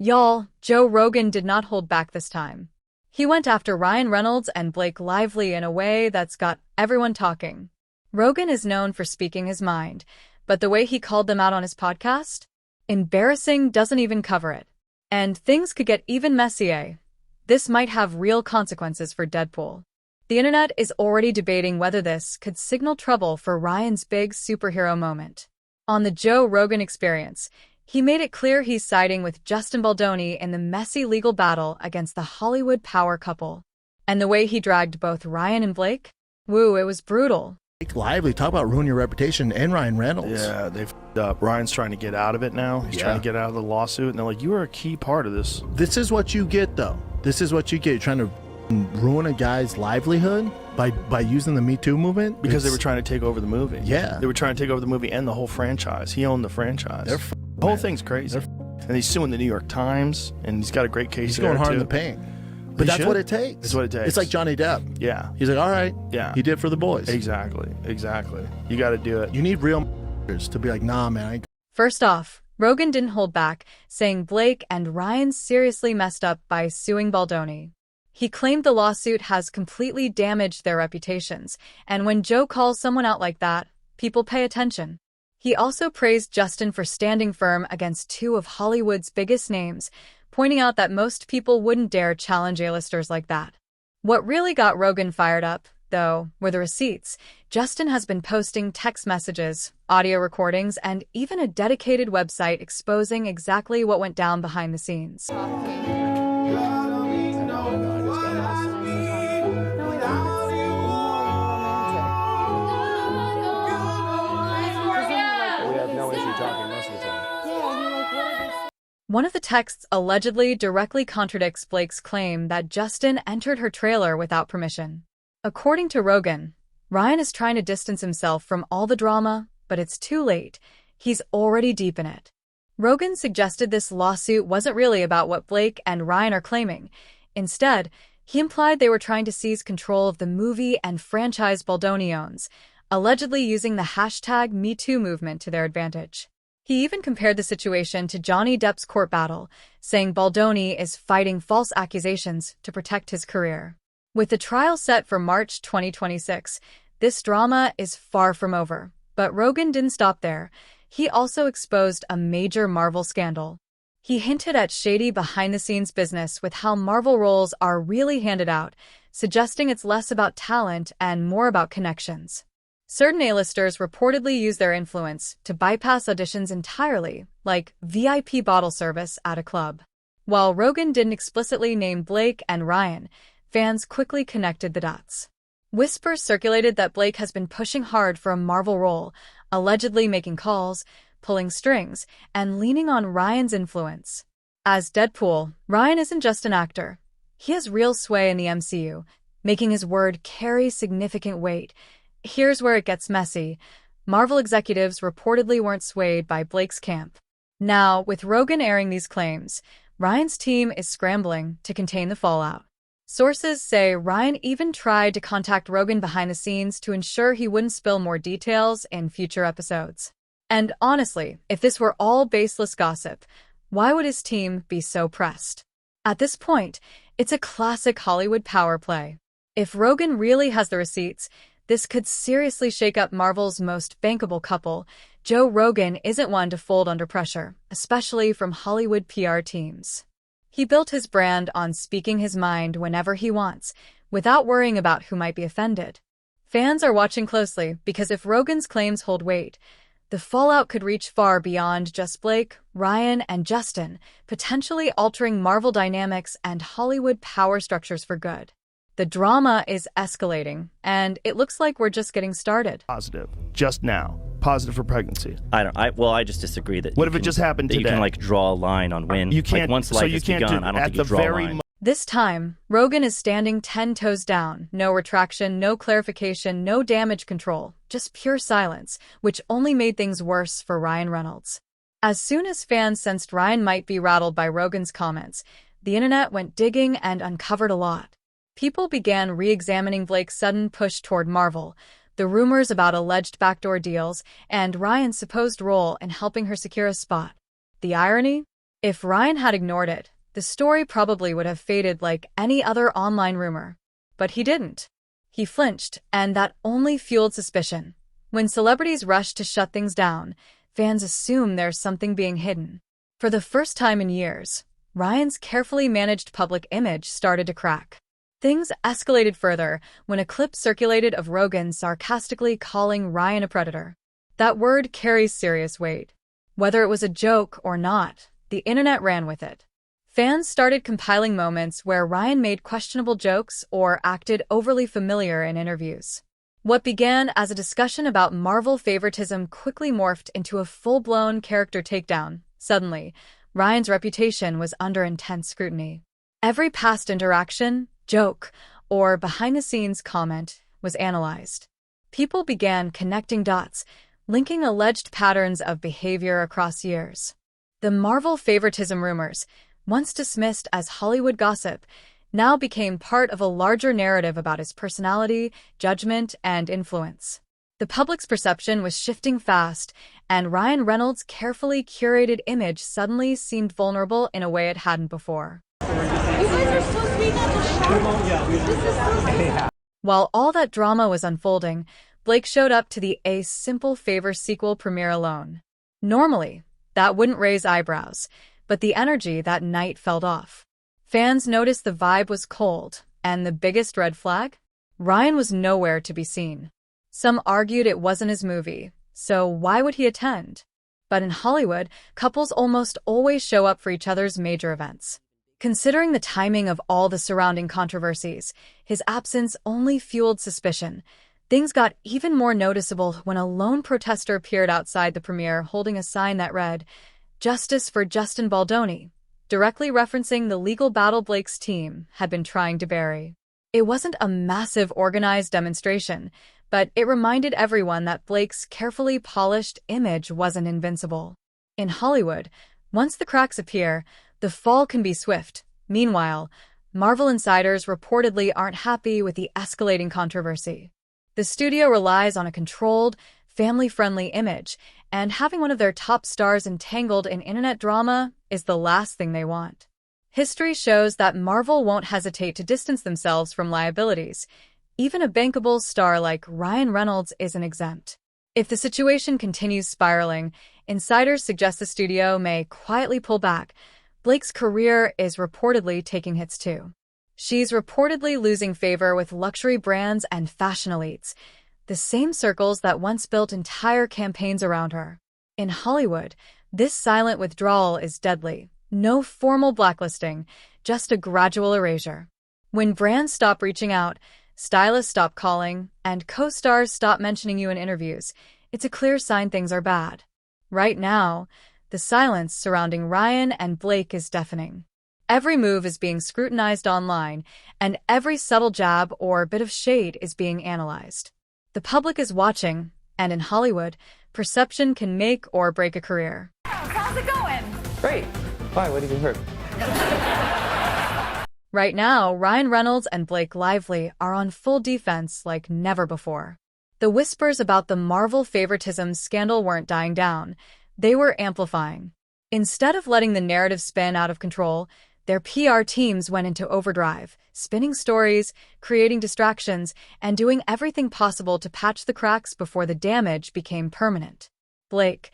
Y'all, Joe Rogan did not hold back this time. He went after Ryan Reynolds and Blake Lively in a way that's got everyone talking. Rogan is known for speaking his mind, but the way he called them out on his podcast? Embarrassing doesn't even cover it. And things could get even messier. This might have real consequences for Deadpool. The internet is already debating whether this could signal trouble for Ryan's big superhero moment. On the Joe Rogan Experience, he made it clear he's siding with Justinbaldoni in the messy legal battle against the Hollywood power couple. And the way he dragged both Ryan and Blake? Woo, it was brutal. Blake Lively, talk about ruin your reputation, and Ryan Reynolds. Yeah, they've f***ed up. Ryan's trying to get out of it now. He's trying to get out of the lawsuit, and they're like, you are a key part of this. This is what you get, though. This is what you get. You're trying to ruin a guy's livelihood by using the Me Too movement? Because they were trying to take over the movie. Yeah. They were trying to take over the movie and the whole franchise. He owned the franchise. The whole thing's crazy. And he's suing the New York Times, and he's got a great case there, too. He's going hard in the paint. But that's what it takes. That's what it takes. It's like Johnny Depp. Yeah. He's like, all right. Yeah. He did it for the boys. Exactly. Exactly. You got to do it. You need real to be like, nah, man. First off, Rogan didn't hold back, saying Blake and Ryan seriously messed up by suing Baldoni. He claimed the lawsuit has completely damaged their reputations, and when Joe calls someone out like that, people pay attention. He also praised Justin for standing firm against two of Hollywood's biggest names, pointing out that most people wouldn't dare challenge A-listers like that. What really got Rogan fired up, though, were the receipts. Justin has been posting text messages, audio recordings, and even a dedicated website exposing exactly what went down behind the scenes. One of the texts allegedly directly contradicts Blake's claim that Justin entered her trailer without permission. According to Rogan, Ryan is trying to distance himself from all the drama, but it's too late. He's already deep in it. Rogan suggested this lawsuit wasn't really about what Blake and Ryan are claiming. Instead, he implied they were trying to seize control of the movie and franchise Baldoni owns, allegedly using the hashtag #MeToo movement to their advantage. He even compared the situation to Johnny Depp's court battle, saying Baldoni is fighting false accusations to protect his career. With the trial set for March 2026, this drama is far from over. But Rogan didn't stop there. He also exposed a major Marvel scandal. He hinted at shady behind-the-scenes business with how Marvel roles are really handed out, suggesting it's less about talent and more about connections. Certain A-listers reportedly use their influence to bypass auditions entirely, like VIP bottle service at a club. While Rogan didn't explicitly name Blake and Ryan, fans quickly connected the dots. Whispers circulated that Blake has been pushing hard for a Marvel role, allegedly making calls, pulling strings, and leaning on Ryan's influence. As Deadpool, Ryan isn't just an actor. He has real sway in the MCU, making his word carry significant weight. Here's where it gets messy. Marvel executives reportedly weren't swayed by Blake's camp. Now, with Rogan airing these claims, Ryan's team is scrambling to contain the fallout. Sources say Ryan even tried to contact Rogan behind the scenes to ensure he wouldn't spill more details in future episodes. And honestly, if this were all baseless gossip, why would his team be so pressed? At this point, it's a classic Hollywood power play. If Rogan really has the receipts, this could seriously shake up Marvel's most bankable couple. Joe Rogan isn't one to fold under pressure, especially from Hollywood PR teams. He built his brand on speaking his mind whenever he wants, without worrying about who might be offended. Fans are watching closely because if Rogan's claims hold weight, the fallout could reach far beyond just Blake, Ryan, and Justin, potentially altering Marvel dynamics and Hollywood power structures for good. The drama is escalating, and it looks like we're just getting started. Positive. Just now. Positive for pregnancy. I just disagree that. What if it just happened today? You can like draw a line on when. You can't. Like, once life has begun, I don't think you draw a line. This time, Rogan is standing 10 toes down. No retraction, no clarification, no damage control. Just pure silence, which only made things worse for Ryan Reynolds. As soon as fans sensed Ryan might be rattled by Rogan's comments, the internet went digging and uncovered a lot. People began re-examining Blake's sudden push toward Marvel, the rumors about alleged backdoor deals, and Ryan's supposed role in helping her secure a spot. The irony? If Ryan had ignored it, the story probably would have faded like any other online rumor. But he didn't. He flinched, and that only fueled suspicion. When celebrities rush to shut things down, fans assume there's something being hidden. For the first time in years, Ryan's carefully managed public image started to crack. Things escalated further when a clip circulated of Rogan sarcastically calling Ryan a predator. That word carries serious weight. Whether it was a joke or not, the internet ran with it. Fans started compiling moments where Ryan made questionable jokes or acted overly familiar in interviews. What began as a discussion about Marvel favoritism quickly morphed into a full-blown character takedown. Suddenly, Ryan's reputation was under intense scrutiny. Every past interaction, joke, or behind-the-scenes comment was analyzed. People began connecting dots, linking alleged patterns of behavior across years. The Marvel favoritism rumors, once dismissed as Hollywood gossip, now became part of a larger narrative about his personality, judgment, and influence. The public's perception was shifting fast, and Ryan Reynolds' carefully curated image suddenly seemed vulnerable in a way it hadn't before. You guys are so sweet at the show. This is so sweet. While all that drama was unfolding, Blake showed up to the A Simple Favor sequel premiere alone. Normally, that wouldn't raise eyebrows, but the energy that night felt off. Fans noticed the vibe was cold, and the biggest red flag? Ryan was nowhere to be seen. Some argued it wasn't his movie, so why would he attend? But in Hollywood, couples almost always show up for each other's major events. Considering the timing of all the surrounding controversies, his absence only fueled suspicion. Things got even more noticeable when a lone protester appeared outside the premiere holding a sign that read, "Justice for Justinbaldoni," directly referencing the legal battle Blake's team had been trying to bury. It wasn't a massive organized demonstration, but it reminded everyone that Blake's carefully polished image wasn't invincible. In Hollywood, once the cracks appear, the fall can be swift. Meanwhile, Marvel insiders reportedly aren't happy with the escalating controversy. The studio relies on a controlled, family-friendly image, and having one of their top stars entangled in internet drama is the last thing they want. History shows that Marvel won't hesitate to distance themselves from liabilities. Even a bankable star like Ryan Reynolds isn't exempt. If the situation continues spiraling, insiders suggest the studio may quietly pull back. Blake's career is reportedly taking hits too. She's reportedly losing favor with luxury brands and fashion elites, the same circles that once built entire campaigns around her. In Hollywood, this silent withdrawal is deadly. No formal blacklisting, just a gradual erasure. When brands stop reaching out, stylists stop calling, and co-stars stop mentioning you in interviews, it's a clear sign things are bad. Right now, the silence surrounding Ryan and Blake is deafening. Every move is being scrutinized online, and every subtle jab or bit of shade is being analyzed. The public is watching, and in Hollywood, perception can make or break a career. How's it going? Great. Why? What did you hurt? Right now, Ryan Reynolds and Blake Lively are on full defense like never before. The whispers about the Marvel favoritism scandal weren't dying down. They were amplifying. Instead of letting the narrative spin out of control, their PR teams went into overdrive, spinning stories, creating distractions, and doing everything possible to patch the cracks before the damage became permanent. Blake,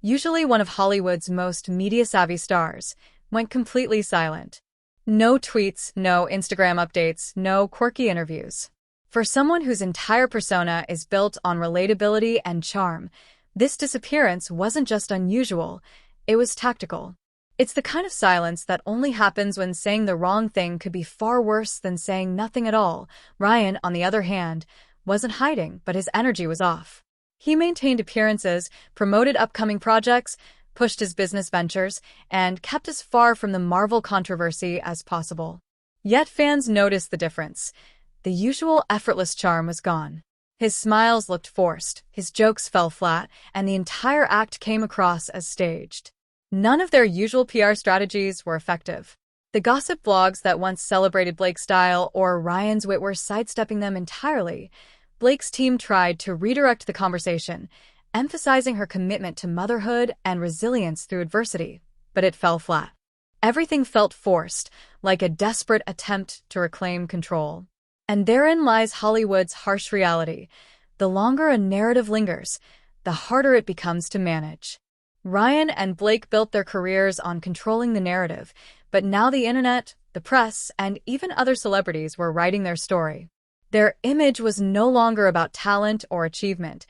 usually one of Hollywood's most media-savvy stars, went completely silent. No tweets, no Instagram updates, no quirky interviews. For someone whose entire persona is built on relatability and charm, this disappearance wasn't just unusual, it was tactical. It's the kind of silence that only happens when saying the wrong thing could be far worse than saying nothing at all. Ryan, on the other hand, wasn't hiding, but his energy was off. He maintained appearances, promoted upcoming projects, pushed his business ventures, and kept as far from the Marvel controversy as possible. Yet fans noticed the difference. The usual effortless charm was gone. His smiles looked forced, his jokes fell flat, and the entire act came across as staged. None of their usual PR strategies were effective. The gossip blogs that once celebrated Blake's style or Ryan's wit were sidestepping them entirely. Blake's team tried to redirect the conversation, emphasizing her commitment to motherhood and resilience through adversity. but it fell flat. Everything felt forced, like a desperate attempt to reclaim control. And therein lies Hollywood's harsh reality. The longer a narrative lingers, the harder it becomes to manage. Ryan and Blake built their careers on controlling the narrative, but now the internet, the press, and even other celebrities were writing their story. Their image was no longer about talent or achievement.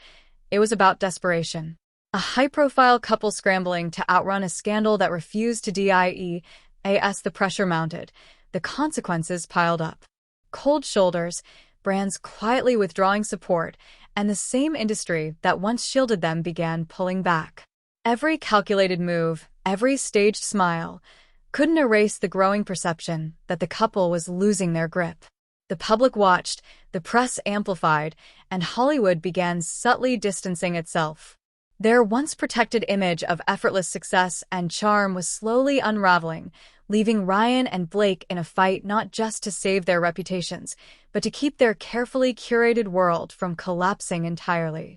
It was about desperation. A high-profile couple scrambling to outrun a scandal that refused to die. As the pressure mounted, the consequences piled up. Cold shoulders, brands quietly withdrawing support, and the same industry that once shielded them began pulling back. Every calculated move, every staged smile, couldn't erase the growing perception that the couple was losing their grip. The public watched, the press amplified, and Hollywood began subtly distancing itself. Their once protected image of effortless success and charm was slowly unraveling, leaving Ryan and Blake in a fight not just to save their reputations, but to keep their carefully curated world from collapsing entirely.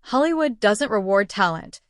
Hollywood doesn't reward talent.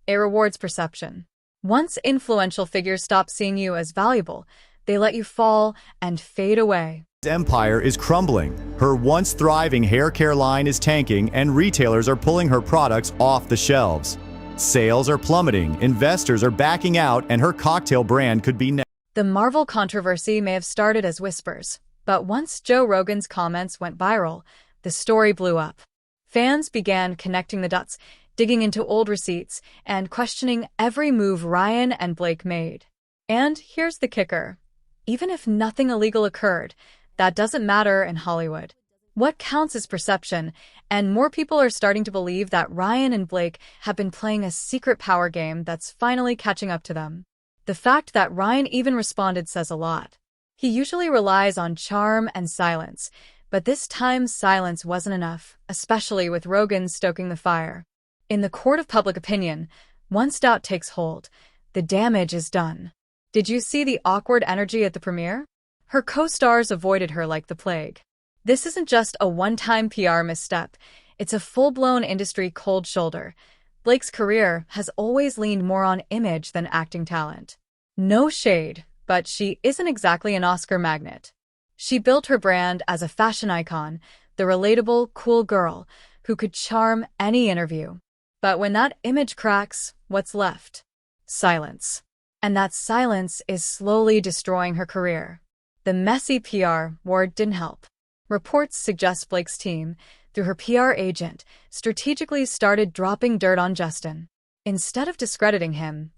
It rewards perception. Once influential figures stop seeing you as valuable, they let you fall and fade away. Empire is crumbling. Her once thriving hair care line is tanking, and retailers are pulling her products off the shelves. Sales are plummeting, investors are backing out, and her cocktail brand could be next. The Marvel controversy may have started as whispers, but once Joe Rogan's comments went viral, the story blew up. Fans began connecting the dots, digging into old receipts, and questioning every move Ryan and Blake made. And here's the kicker. Even if nothing illegal occurred, that doesn't matter in Hollywood. What counts is perception, and more people are starting to believe that Ryan and Blake have been playing a secret power game that's finally catching up to them. The fact that Ryan even responded says a lot. He usually relies on charm and silence, but this time silence wasn't enough, especially with Rogan stoking the fire. In the court of public opinion, once doubt takes hold, the damage is done. Did you see the awkward energy at the premiere? Her co-stars avoided her like the plague. This isn't just a one-time PR misstep, it's a full-blown industry cold shoulder. Blake's career has always leaned more on image than acting talent. No shade, but she isn't exactly an Oscar magnet. She built her brand as a fashion icon, the relatable, cool girl who could charm any interview. But when that image cracks, what's left? Silence. And that silence is slowly destroying her career. The messy PR war didn't help. Reports suggest Blake's team, through her PR agent, strategically started dropping dirt on Justin. Instead of discrediting him,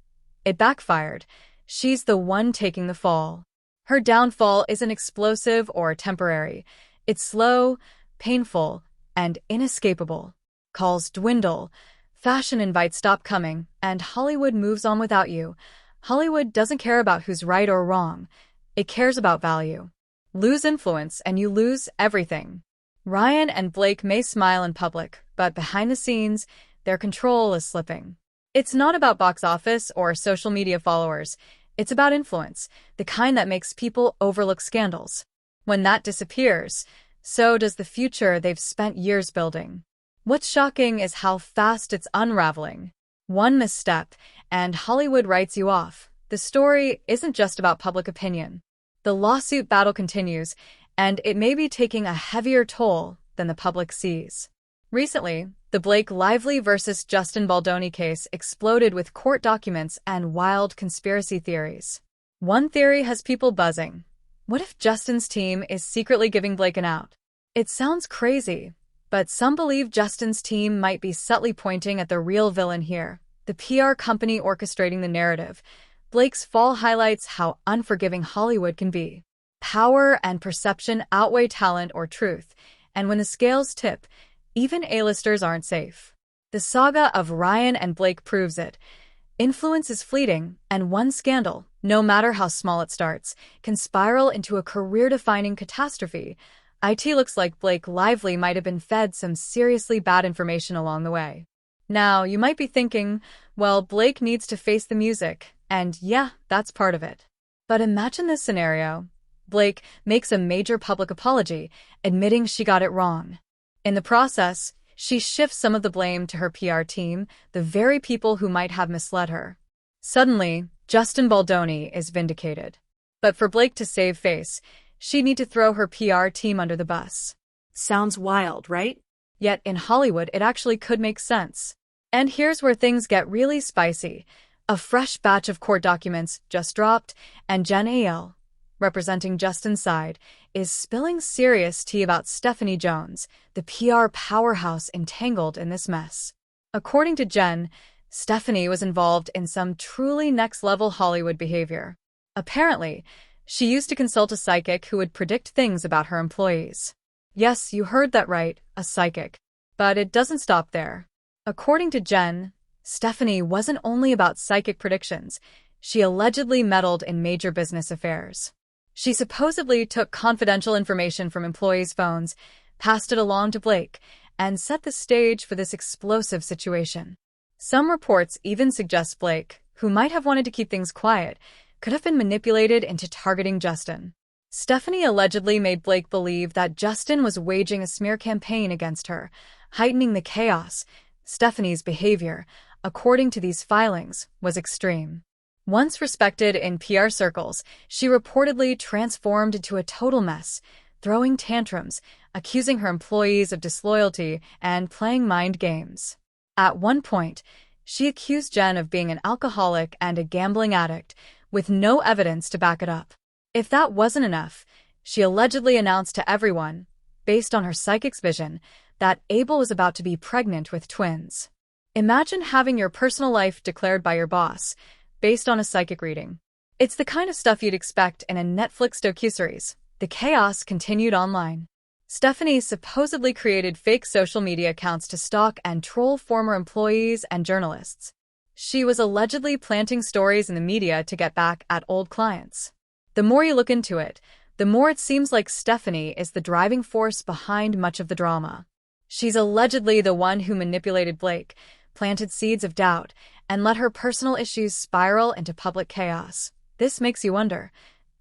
it backfired. She's the one taking the fall. Her downfall isn't explosive or temporary. It's slow, painful, and inescapable. Calls dwindle. Fashion invites stop coming, and Hollywood moves on without you. Hollywood doesn't care about who's right or wrong. It cares about value. Lose influence and you lose everything. Ryan and Blake may smile in public, but behind the scenes, their control is slipping. It's not about box office or social media followers. It's about influence, the kind that makes people overlook scandals. When that disappears, so does the future they've spent years building. What's shocking is how fast it's unraveling. One misstep, and Hollywood writes you off. The story isn't just about public opinion. The lawsuit battle continues, and it may be taking a heavier toll than the public sees. Recently, the Blakelively versus Justinbaldoni case exploded with court documents and wild conspiracy theories. One theory has people buzzing. What if Justin's team is secretly giving Blake an out? It sounds crazy, but some believe Justin's team might be subtly pointing at the real villain here, the PR company orchestrating the narrative. Blake's fall highlights how unforgiving Hollywood can be. Power and perception outweigh talent or truth, and when the scales tip, even A-listers aren't safe. The saga of Ryan and Blake proves it. Influence is fleeting, and one scandal, no matter how small it starts, can spiral into a career-defining catastrophe. It looks like Blakelively might have been fed some seriously bad information along the way. Now, you might be thinking, well, Blake needs to face the music, and yeah, that's part of it. But imagine this scenario. Blake makes a major public apology, admitting she got it wrong. In the process, she shifts some of the blame to her PR team, the very people who might have misled her. Suddenly, Justinbaldoni is vindicated. But for Blake to save face, she'd need to throw her PR team under the bus. Sounds wild, right? Yet in Hollywood, it actually could make sense. And here's where things get really spicy. A fresh batch of court documents just dropped, and Jen A.L., representing Justin's side, is spilling serious tea about Stephanie Jones, the PR powerhouse entangled in this mess. According to Jen, Stephanie was involved in some truly next-level Hollywood behavior. Apparently, she used to consult a psychic who would predict things about her employees. Yes, you heard that right, a psychic. But it doesn't stop there. According to Jen, Stephanie wasn't only about psychic predictions, she allegedly meddled in major business affairs. She supposedly took confidential information from employees' phones, passed it along to Blake, and set the stage for this explosive situation. Some reports even suggest Blake, who might have wanted to keep things quiet, could have been manipulated into targeting Justin. Stephanie allegedly made Blake believe that Justin was waging a smear campaign against her, heightening the chaos. Stephanie's behavior, according to these filings, was extreme. Once respected in PR circles, she reportedly transformed into a total mess, throwing tantrums, accusing her employees of disloyalty, and playing mind games. At one point, she accused Jen of being an alcoholic and a gambling addict, with no evidence to back it up. If that wasn't enough, she allegedly announced to everyone, based on her psychic's vision, that Abel was about to be pregnant with twins. Imagine having your personal life declared by your boss, based on a psychic reading. It's the kind of stuff you'd expect in a Netflix docuseries. The chaos continued online. Stephanie supposedly created fake social media accounts to stalk and troll former employees and journalists. She was allegedly planting stories in the media to get back at old clients. The more you look into it, the more it seems like Stephanie is the driving force behind much of the drama. She's allegedly the one who manipulated Blake, planted seeds of doubt, and let her personal issues spiral into public chaos. This makes you wonder,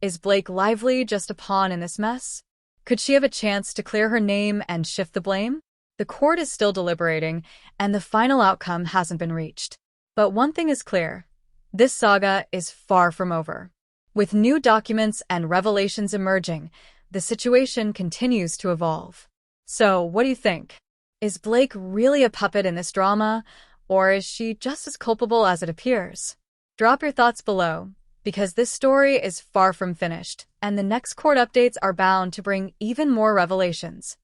is Blake Lively just a pawn in this mess? Could she have a chance to clear her name and shift the blame? The court is still deliberating, and the final outcome hasn't been reached. But one thing is clear, this saga is far from over. With new documents and revelations emerging, the situation continues to evolve. So, what do you think? Is Blake really a puppet in this drama, or is she just as culpable as it appears? Drop your thoughts below, because this story is far from finished, and the next court updates are bound to bring even more revelations.